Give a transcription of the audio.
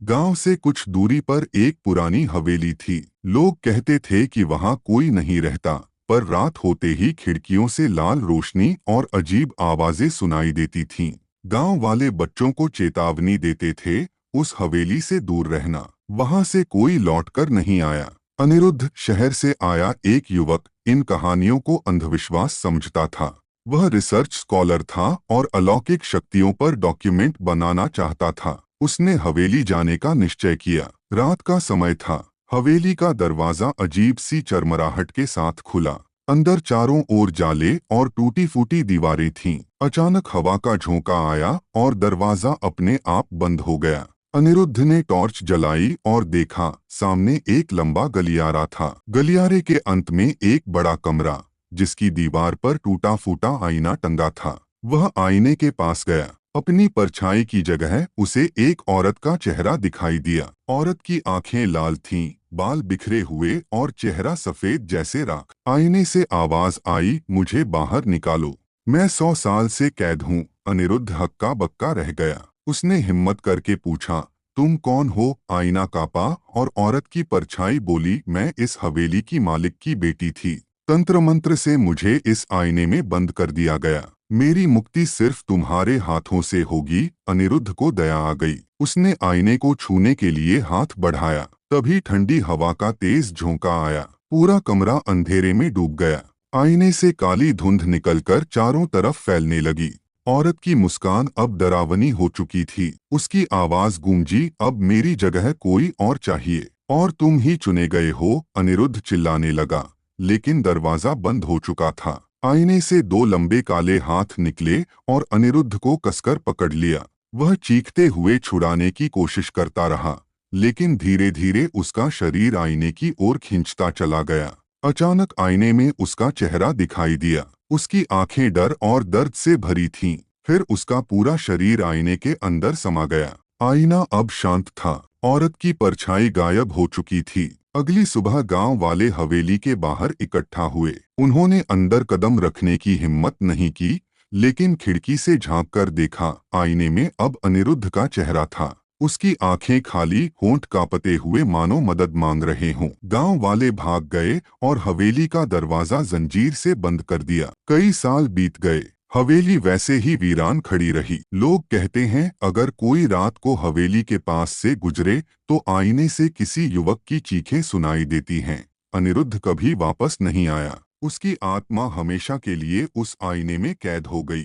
गांव से कुछ दूरी पर एक पुरानी हवेली थी। लोग कहते थे कि वहां कोई नहीं रहता, पर रात होते ही खिड़कियों से लाल रोशनी और अजीब आवाजें सुनाई देती थीं। गांव वाले बच्चों को चेतावनी देते थे, उस हवेली से दूर रहना, वहां से कोई लौटकर नहीं आया। अनिरुद्ध शहर से आया एक युवक इन कहानियों को अंधविश्वास समझता था। वह रिसर्च स्कॉलर था और अलौकिक शक्तियों पर डॉक्यूमेंट बनाना चाहता था। उसने हवेली जाने का निश्चय किया। रात का समय था। हवेली का दरवाजा अजीब सी चरमराहट के साथ खुला। अंदर चारों ओर जाले और टूटी फूटी दीवारें थीं। अचानक हवा का झोंका आया और दरवाजा अपने आप बंद हो गया। अनिरुद्ध ने टॉर्च जलाई और देखा, सामने एक लंबा गलियारा था। गलियारे के अंत में एक बड़ा कमरा, जिसकी दीवार पर टूटा फूटा आईना टंगा था। वह आईने के पास गया। अपनी परछाई की जगह उसे एक औरत का चेहरा दिखाई दिया। औरत की आंखें लाल थीं, बाल बिखरे हुए और चेहरा सफेद जैसे राख। आईने से आवाज आई, मुझे बाहर निकालो, मैं 100 साल से कैद हूँ। अनिरुद्ध हक्का बक्का रह गया। उसने हिम्मत करके पूछा, तुम कौन हो? आईना कांपा और औरत की परछाई बोली, मैं इस हवेली की मालिक की बेटी थी। तंत्र मंत्र से मुझे इस आईने में बंद कर दिया गया। मेरी मुक्ति सिर्फ तुम्हारे हाथों से होगी। अनिरुद्ध को दया आ गई। उसने आईने को छूने के लिए हाथ बढ़ाया। तभी ठंडी हवा का तेज झोंका आया। पूरा कमरा अंधेरे में डूब गया। आईने से काली धुंध निकलकर चारों तरफ फैलने लगी। औरत की मुस्कान अब डरावनी हो चुकी थी। उसकी आवाज गूंजी, अब मेरी जगह कोई और चाहिए, और तुम ही चुने गए हो। अनिरुद्ध चिल्लाने लगा, लेकिन दरवाजा बंद हो चुका था। आईने से 2 लंबे काले हाथ निकले और अनिरुद्ध को कसकर पकड़ लिया। वह चीखते हुए छुड़ाने की कोशिश करता रहा, लेकिन धीरे धीरे उसका शरीर आईने की ओर खींचता चला गया। अचानक आईने में उसका चेहरा दिखाई दिया। उसकी आंखें डर और दर्द से भरी थीं। फिर उसका पूरा शरीर आईने के अंदर समा गया। आईना अब शांत था। औरत की परछाई गायब हो चुकी थी। अगली सुबह गांव वाले हवेली के बाहर इकट्ठा हुए। उन्होंने अंदर कदम रखने की हिम्मत नहीं की, लेकिन खिड़की से झांककर देखा, आईने में अब अनिरुद्ध का चेहरा था। उसकी आंखें खाली, होंठ कांपते हुए मानो मदद मांग रहे हों। गांव वाले भाग गए और हवेली का दरवाजा जंजीर से बंद कर दिया। कई साल बीत गए। हवेली वैसे ही वीरान खड़ी रही। लोग कहते हैं, अगर कोई रात को हवेली के पास से गुजरे तो आईने से किसी युवक की चीखें सुनाई देती हैं। अनिरुद्ध कभी वापस नहीं आया। उसकी आत्मा हमेशा के लिए उस आईने में कैद हो गई।